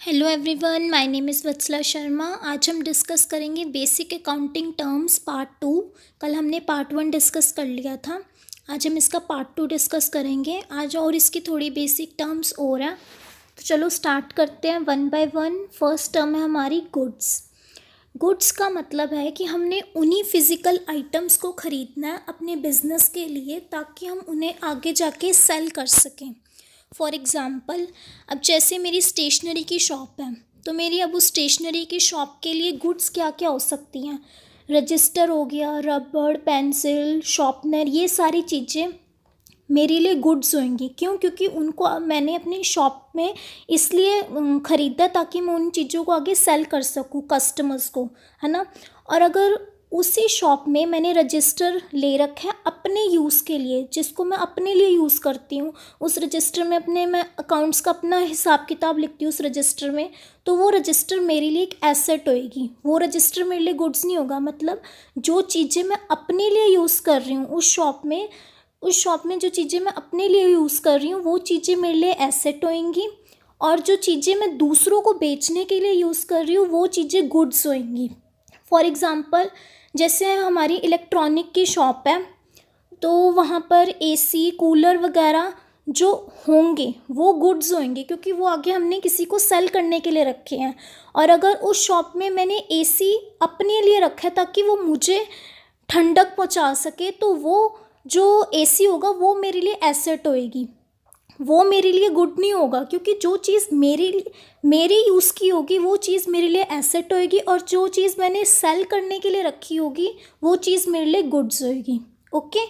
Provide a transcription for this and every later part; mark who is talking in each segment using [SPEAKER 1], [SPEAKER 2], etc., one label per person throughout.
[SPEAKER 1] Hello everyone, my name is Vatsala Sharma. आज हम discuss करेंगे बेसिक अकाउंटिंग टर्म्स पार्ट 2। कल हमने पार्ट 1 डिस्कस कर लिया था। आज हम इसका पार्ट 2 डिस्कस करेंगे आज, और इसकी थोड़ी बेसिक टर्म्स और हैं। तो चलो स्टार्ट करते हैं one by one. First term है हमारी गुड्स। गुड्स का मतलब है कि हमने उन्हीं फिज़िकल आइटम्स को ख़रीदना है अपने बिजनेस के लिए, ताकि हम उन्हें आगे जाके सेल कर सकें। फॉर एग्ज़ाम्पल, अब जैसे मेरी स्टेशनरी की शॉप है, तो मेरी अब उस स्टेशनरी की शॉप के लिए गुड्स क्या क्या हो सकती हैं। रजिस्टर हो गया, रबड़, पेंसिल, शॉर्पनर, ये सारी चीज़ें मेरे लिए गुड्स होंगी। क्यों? क्योंकि उनको मैंने अपनी शॉप में इसलिए ख़रीदा ताकि मैं उन चीज़ों को आगे सेल कर सकूँ कस्टमर्स को, है ना। और अगर उसी शॉप में मैंने रजिस्टर ले रखा है अपने यूज़ के लिए, जिसको मैं अपने लिए यूज़ करती हूँ, उस रजिस्टर में मैं अकाउंट्स का अपना हिसाब किताब लिखती हूँ उस रजिस्टर में, तो वो रजिस्टर मेरे लिए एक एसेट होएगी। वो रजिस्टर मेरे लिए गुड्स नहीं होगा। मतलब जो चीज़ें मैं अपने लिए यूज़ कर रही हूँ उस शॉप में जो चीज़ें मैं अपने लिए यूज़ कर रही हूँ वो चीज़ें मेरे लिए एसेट होएंगी, और जो चीज़ें मैं दूसरों को बेचने के लिए यूज़ कर रही हूँ वो चीज़ें गुड्स होएंगी। फॉर एग्ज़ाम्पल, जैसे हमारी इलेक्ट्रॉनिक की शॉप है, तो वहाँ पर एसी, कूलर वगैरह जो होंगे वो गुड्स होंगे, क्योंकि वो आगे हमने किसी को सेल करने के लिए रखे हैं। और अगर उस शॉप में मैंने एसी अपने लिए रखा है ताकि वो मुझे ठंडक पहुँचा सके, तो वो जो एसी होगा वो मेरे लिए एसेट होएगी। वो मेरे लिए गुड नहीं होगा, क्योंकि जो चीज़ मेरे यूज़ की होगी वो चीज़ मेरे लिए एसेट होएगी, और जो चीज़ मैंने सेल करने के लिए रखी होगी वो चीज़ मेरे लिए गुड्स होएगी। ओके,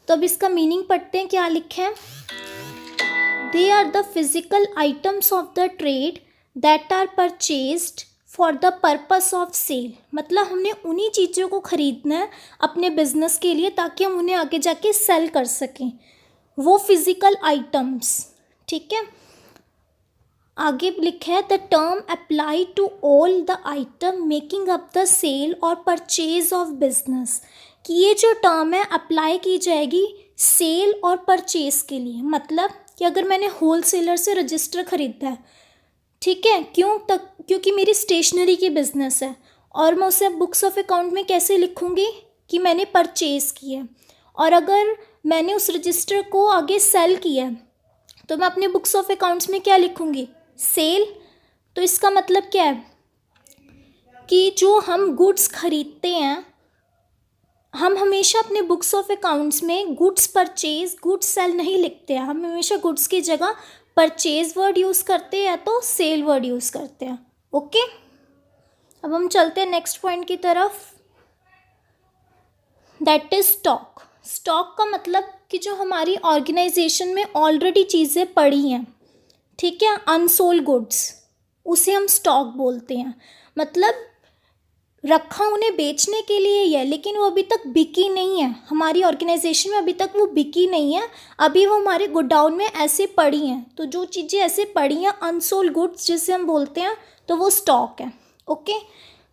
[SPEAKER 1] तो अब इसका मीनिंग पढ़ते हैं। क्या लिखा है? They are the physical items of the trade that are purchased for the purpose of sale. मतलब हमने उन्हीं चीज़ों को ख़रीदना है अपने बिजनेस के लिए ताकि हम उन्हें आगे जाके सेल कर सकें। वो फिजिकल आइटम्स, ठीक है। आगे लिखा है the term apply to all the item making up the sale और परचेज ऑफ बिजनेस। कि ये जो टर्म है अप्लाई की जाएगी सेल और परचेज के लिए। मतलब कि अगर मैंने होल सेलर से रजिस्टर ख़रीदा है, ठीक है, क्योंकि मेरी स्टेशनरी की बिज़नेस है, और मैं उसे बुक्स ऑफ अकाउंट में कैसे लिखूँगी कि मैंने परचेज़ किया। और अगर मैंने उस रजिस्टर को आगे सेल किया है, तो मैं अपने बुक्स ऑफ अकाउंट्स में क्या लिखूँगी? सेल। तो इसका मतलब क्या है कि जो हम गुड्स खरीदते हैं, हम हमेशा अपने बुक्स ऑफ अकाउंट्स में गुड्स परचेज, गुड्स सेल नहीं लिखते हैं। हम हमेशा गुड्स की जगह परचेज वर्ड यूज़ करते हैं या तो सेल वर्ड यूज़ करते हैं। ओके, अब हम चलते हैं नेक्स्ट पॉइंट की तरफ, दैट इज स्टॉक। स्टॉक का मतलब कि जो हमारी ऑर्गेनाइजेशन में ऑलरेडी चीज़ें पड़ी हैं, ठीक है, अनसोल्ड गुड्स, उसे हम स्टॉक बोलते हैं। मतलब रखा उन्हें बेचने के लिए ही है, लेकिन वो अभी तक बिकी नहीं है हमारी ऑर्गेनाइजेशन में, अभी तक वो बिकी नहीं है, अभी वो हमारे गोडाउन में ऐसे पड़ी हैं। तो जो चीज़ें ऐसे पड़ी हैं अनसोल्ड गुड्स जिसे हम बोलते हैं, तो वो स्टॉक है। ओके,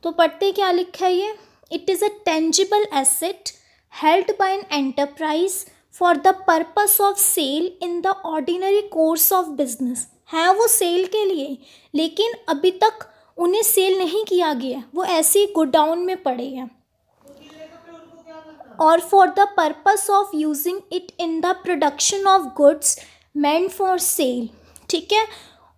[SPEAKER 1] तो पढ़ते क्या लिखा है ये? It is a tangible asset held by an enterprise for the purpose of sale in the ordinary course of business. है वो सेल के लिए, लेकिन अभी तक उन्हें सेल नहीं किया गया, वो ऐसे ही गोडाउन में पड़े हैं। और for the purpose of using it in the production of goods meant for sale, ठीक है।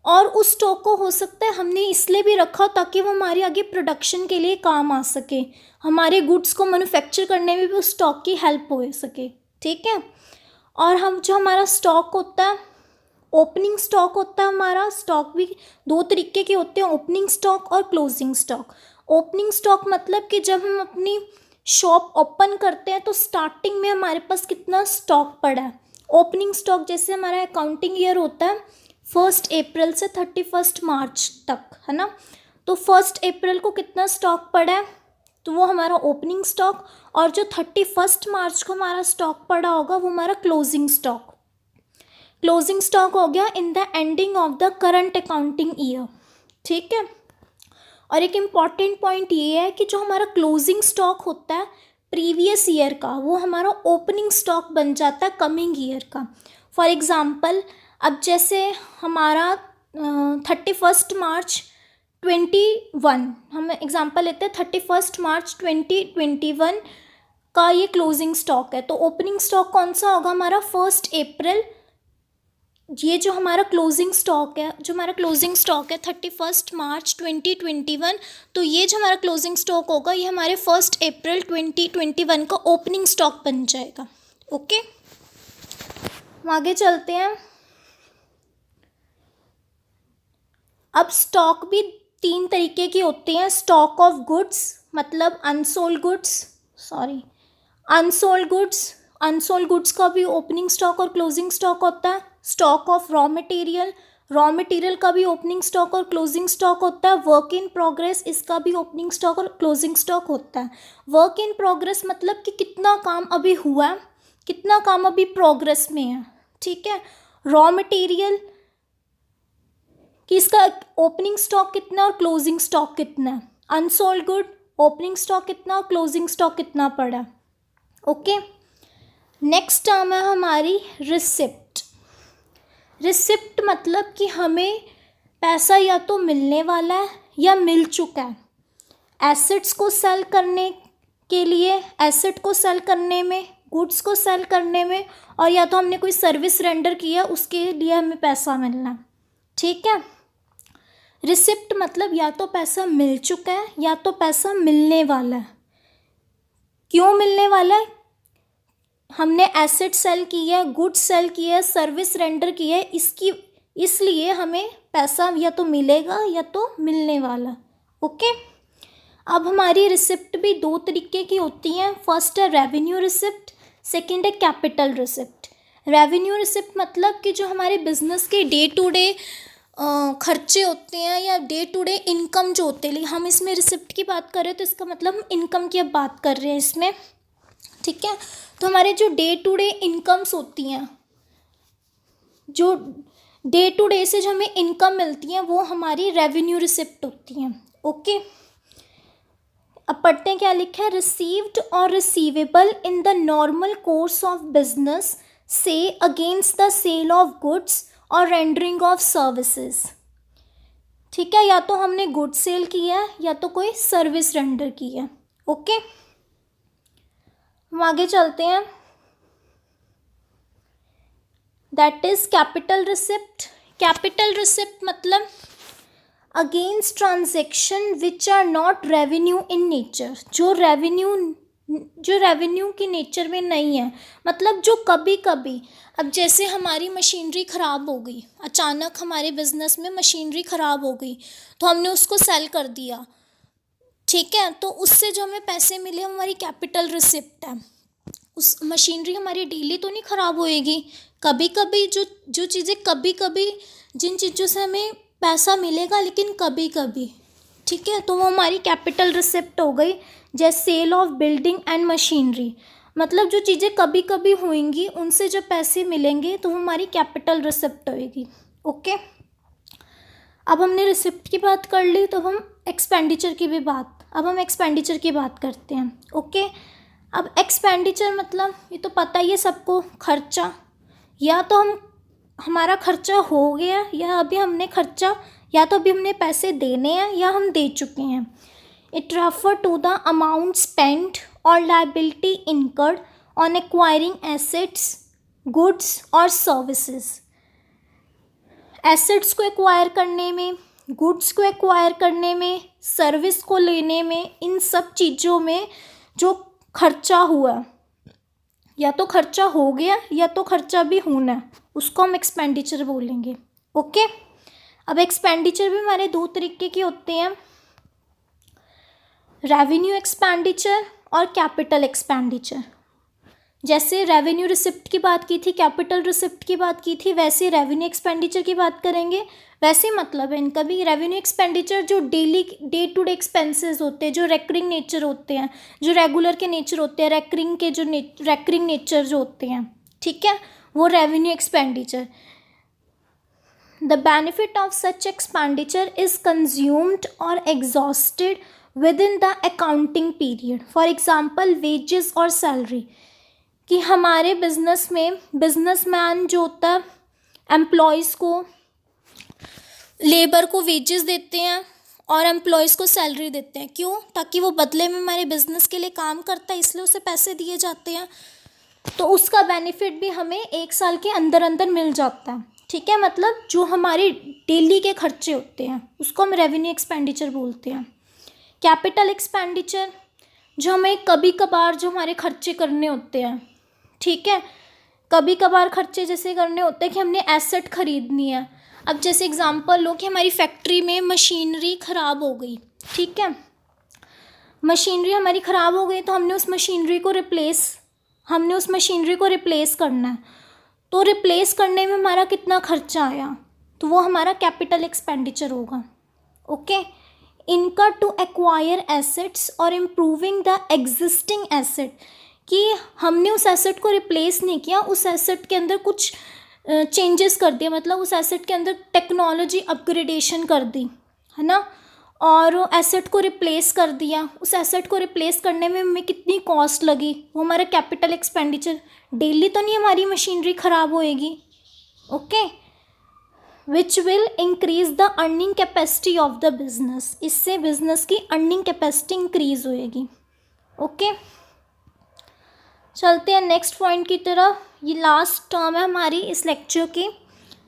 [SPEAKER 1] और उस स्टॉक को हो सकता है हमने इसलिए भी रखा ताकि वो हमारे आगे प्रोडक्शन के लिए काम आ सके, हमारे गुड्स को मैन्युफैक्चर करने में भी उस स्टॉक की हेल्प हो सके, ठीक है। और हम जो हमारा स्टॉक होता है, ओपनिंग स्टॉक होता है हमारा। स्टॉक भी दो तरीके के होते हैं, ओपनिंग स्टॉक और क्लोजिंग स्टॉक। ओपनिंग स्टॉक मतलब कि जब हम अपनी शॉप ओपन करते हैं तो स्टार्टिंग में हमारे पास कितना स्टॉक पड़ा है। ओपनिंग स्टॉक जैसे हमारा अकाउंटिंग ईयर होता है 1 अप्रैल से 31 मार्च तक, है ना। तो 1 अप्रैल को कितना स्टॉक पड़ा है, तो वो हमारा ओपनिंग स्टॉक, और जो 31 मार्च को हमारा स्टॉक पड़ा होगा वो हमारा क्लोजिंग स्टॉक। क्लोजिंग स्टॉक हो गया in the ending of the current accounting year, ठीक है। और एक इम्पॉर्टेंट पॉइंट ये है कि जो हमारा क्लोजिंग स्टॉक होता है प्रीवियस ईयर का, वो हमारा ओपनिंग स्टॉक बन जाता है कमिंग ईयर का। फॉर एग्ज़ाम्पल, अब जैसे हमारा 31 मार्च 21, हम एग्जांपल लेते हैं 31 मार्च 2021 का ये क्लोजिंग स्टॉक है, तो ओपनिंग स्टॉक कौन सा होगा हमारा 1 अप्रैल। ये जो हमारा क्लोजिंग स्टॉक है, 31 मार्च 2021, तो ये जो हमारा क्लोजिंग स्टॉक होगा ये हमारे 1 अप्रैल 2021 का ओपनिंग स्टॉक बन जाएगा। ओके, हम आगे चलते हैं। अब स्टॉक भी 3 तरीके की होती हैं। स्टॉक ऑफ गुड्स मतलब अनसोल्ड गुड्स का भी ओपनिंग स्टॉक और क्लोजिंग स्टॉक होता है। स्टॉक ऑफ रॉ मटेरियल का भी ओपनिंग स्टॉक और क्लोजिंग स्टॉक होता है। वर्क इन प्रोग्रेस, इसका भी ओपनिंग स्टॉक और क्लोजिंग स्टॉक होता है। वर्क इन प्रोग्रेस मतलब कि कितना काम अभी हुआ है, कितना काम अभी प्रोग्रेस में है, ठीक है। रॉ मटेरियल कि इसका ओपनिंग स्टॉक कितना और क्लोजिंग स्टॉक कितना है। अनसोल्ड गुड, ओपनिंग स्टॉक कितना और क्लोजिंग स्टॉक कितना पड़ा। ओके, नेक्स्ट टर्म है हमारी रिसिप्ट। रिसिप्ट मतलब कि हमें पैसा या तो मिलने वाला है या मिल चुका है। एसेट्स को सेल करने के लिए, एसेट को सेल करने में, गुड्स को सेल करने में, और या तो हमने कोई सर्विस रेंडर किया उसके लिए हमें पैसा मिलना है, ठीक है। रिसिप्ट मतलब या तो पैसा मिल चुका है या तो पैसा मिलने वाला है। क्यों मिलने वाला है? हमने एसेट सेल किया है, गुड्स सेल किया है, सर्विस रेंडर किया है, इसलिए हमें पैसा या तो मिलेगा या तो मिलने वाला। ओके, अब हमारी रिसिप्ट भी 2 तरीके की होती हैं। फर्स्ट है रेवेन्यू रिसिप्ट, सेकंड है कैपिटल रिसिप्ट। रेवेन्यू रिसिप्ट मतलब कि जो हमारे बिजनेस के डे टू डे खर्चे होते हैं या डे टू डे इनकम जो होते हैं, लेकिन हम इसमें रिसिप्ट की बात कर रहे हैं तो इसका मतलब हम इनकम की अब बात कर रहे हैं इसमें, ठीक है। तो हमारे जो डे टू डे इनकम्स होती हैं, जो डे टू डे से जो हमें इनकम मिलती हैं वो हमारी रेवेन्यू रिसिप्ट होती हैं। ओके, अब पढ़ते हैं क्या लिखा है। रिसीव्ड और receivable in the normal course of business से against the sale of goods और रेंडरिंग ऑफ सर्विसेज, ठीक है। या तो हमने गुड सेल किया है या तो कोई सर्विस रेंडर की है। ओके, हम आगे चलते हैं। That is capital receipt. Capital receipt मतलब against transaction which are not revenue in nature, जो रेवेन्यू की नेचर में नहीं है, मतलब जो कभी कभी, अब जैसे हमारी मशीनरी ख़राब हो गई, अचानक हमारे बिजनेस में मशीनरी ख़राब हो गई तो हमने उसको सेल कर दिया, ठीक है। तो उससे जो हमें पैसे मिले हमारी कैपिटल रिसिप्ट है। उस मशीनरी हमारी डेली तो नहीं ख़राब होएगी, कभी कभी जो चीज़ें कभी कभी, जिन चीज़ों से हमें पैसा मिलेगा लेकिन कभी कभी, ठीक है, तो वो हमारी कैपिटल रिसिप्ट हो गई। जैसे sale of building and machinery, मतलब जो चीज़ें कभी कभी होंगी उनसे जब पैसे मिलेंगे तो वो हमारी कैपिटल रिसिप्ट होएगी। ओके, अब हमने रिसिप्ट की बात कर ली तो अब हम एक्सपेंडिचर की बात करते हैं। ओके, अब एक्सपेंडिचर मतलब ये तो पता ही है सबको, खर्चा, या तो हमारा खर्चा हो गया या अभी हमने खर्चा, या तो अभी हमने पैसे देने हैं या हम दे चुके हैं। It refer to the amount spent और liability incurred on acquiring assets, goods और सर्विसेज। एसेट्स को एक्वायर करने में, गुड्स को एक्वायर करने में, सर्विस को लेने में, इन सब चीज़ों में जो खर्चा हुआ, या तो खर्चा हो गया या तो खर्चा भी होना है, उसको हम एक्सपेंडिचर बोलेंगे। ओके, अब एक्सपेंडिचर भी हमारे 2 तरीके के होते हैं, रेवेन्यू एक्सपेंडिचर और कैपिटल एक्सपेंडिचर। जैसे रेवेन्यू रिसिप्ट की बात की थी, कैपिटल रिसिप्ट की बात की थी, वैसे रेवेन्यू एक्सपेंडिचर की बात करेंगे। वैसे मतलब है इनका भी। रेवेन्यू एक्सपेंडिचर जो डे टू डे एक्सपेंसेस होते हैं, जो रेकरिंग नेचर होते हैं, जो रेगुलर के नेचर होते हैं, रेकरिंग नेचर जो होते हैं, ठीक है, वो revenue expenditure. The benefit of such expenditure is consumed और exhausted within the accounting period. For example wages और सैलरी, कि हमारे बिजनेस में बिजनेसमैन जो होता है एम्प्लॉयज़ को लेबर को वेजेस देते हैं और एम्प्लॉयज़ को सैलरी देते हैं। क्यों? ताकि वो बदले में हमारे बिजनेस के लिए काम करता है, इसलिए उसे पैसे दिए जाते हैं। तो उसका बेनिफिट भी हमें 1 साल के अंदर अंदर मिल जाता है। ठीक है, मतलब जो हमारे डेली के खर्चे होते हैं उसको हम रेवेन्यू एक्सपेंडिचर बोलते हैं। कैपिटल एक्सपेंडिचर, जो हमें कभी कभार जो हमारे खर्चे करने होते हैं, ठीक है, कभी कभार खर्चे जैसे करने होते हैं कि हमने एसेट खरीदनी है। अब जैसे एग्जांपल लो कि हमारी फैक्ट्री में मशीनरी ख़राब हो गई, ठीक है, मशीनरी हमारी ख़राब हो गई तो हमने उस मशीनरी को रिप्लेस करना है। तो रिप्लेस करने में हमारा कितना खर्चा आया, तो वो हमारा कैपिटल एक्सपेंडिचर होगा। Okay, income to acquire assets और इम्प्रूविंग द एग्जिस्टिंग एसेट, कि हमने उस एसेट को रिप्लेस नहीं किया, उस एसेट के अंदर कुछ चेंजेस कर दिया, मतलब उस एसेट के अंदर टेक्नोलॉजी अपग्रेडेशन कर दी, है ना, और एसेट को रिप्लेस कर दिया। उस एसेट को रिप्लेस करने में हमें कितनी कॉस्ट लगी, वो हमारा कैपिटल एक्सपेंडिचर। डेली तो नहीं हमारी मशीनरी ख़राब होएगी। Okay, which will increase the earning capacity of the business, इससे बिजनेस की अर्निंग कैपेसिटी इंक्रीज होएगी। ओके, चलते हैं नेक्स्ट पॉइंट की तरफ। ये लास्ट टर्म है हमारी इस लेक्चर की,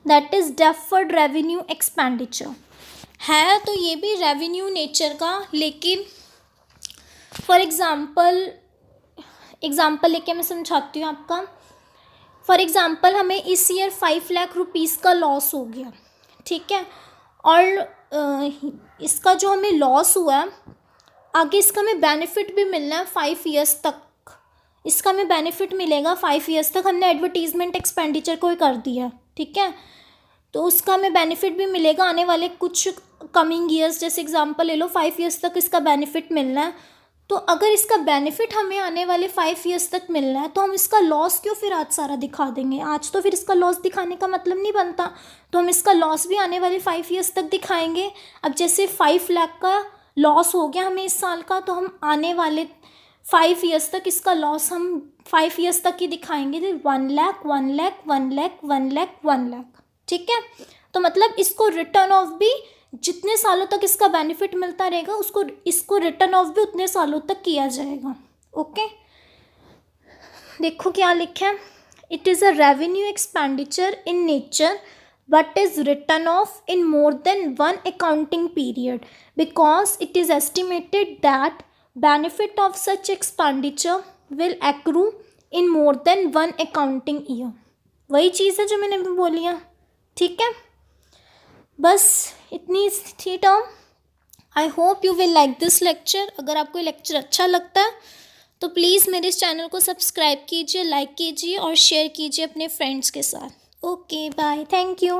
[SPEAKER 1] that is deferred revenue expenditure. है तो ये भी रेवेन्यू नेचर का, लेकिन फॉर एग्ज़ाम्पल लेके मैं समझाती हूँ आपका। फॉर एग्ज़ाम्पल हमें इस ईयर 5 लाख रुपीज़ का लॉस हो गया, ठीक है, और इसका जो हमें लॉस हुआ है, आगे इसका हमें बेनिफिट भी मिलना है 5 ईयर्स तक। इसका हमें बेनिफिट मिलेगा 5 ईयर्स तक। हमने एडवर्टीज़मेंट एक्सपेंडिचर को ही कर दिया, ठीक है, तो उसका हमें बेनिफिट भी मिलेगा आने वाले कुछ कमिंग ईयर्स। जैसे एग्जांपल ले लो, 5 ईयर्स तक इसका बेनिफिट मिलना है। तो अगर इसका बेनिफिट हमें आने वाले 5 ईयर्स तक मिलना है तो हम इसका लॉस क्यों फिर आज सारा दिखा देंगे? आज तो फिर इसका लॉस दिखाने का मतलब नहीं बनता, तो हम इसका लॉस भी आने वाले 5 ईयर्स तक दिखाएंगे। अब जैसे 5 लाख का लॉस हो गया हमें इस साल का, तो हम आने वाले 5 ईयर्स तक इसका लॉस हम 5 ईयर्स तक ही दिखाएंगे। 1 लाख 1 लाख 1 लाख 1 लाख 1 लाख, ठीक है। तो मतलब इसको रिटर्न ऑफ भी जितने सालों तक इसका बेनिफिट मिलता रहेगा इसको रिटर्न ऑफ भी उतने सालों तक किया जाएगा। ओके, देखो क्या लिखा है, it is a revenue expenditure in nature but is written off in more than one accounting period because it is estimated that benefit of such expenditure will accrue in more than one accounting year। वही चीज़ है जो मैंने अभी बोली है, ठीक है। बस इतनी थी term. I hope you will like this lecture. अगर आपको ये लेक्चर अच्छा लगता है तो प्लीज़ मेरे इस चैनल को सब्सक्राइब कीजिए, लाइक कीजिए और शेयर कीजिए अपने फ्रेंड्स के साथ। Okay, bye, thank you.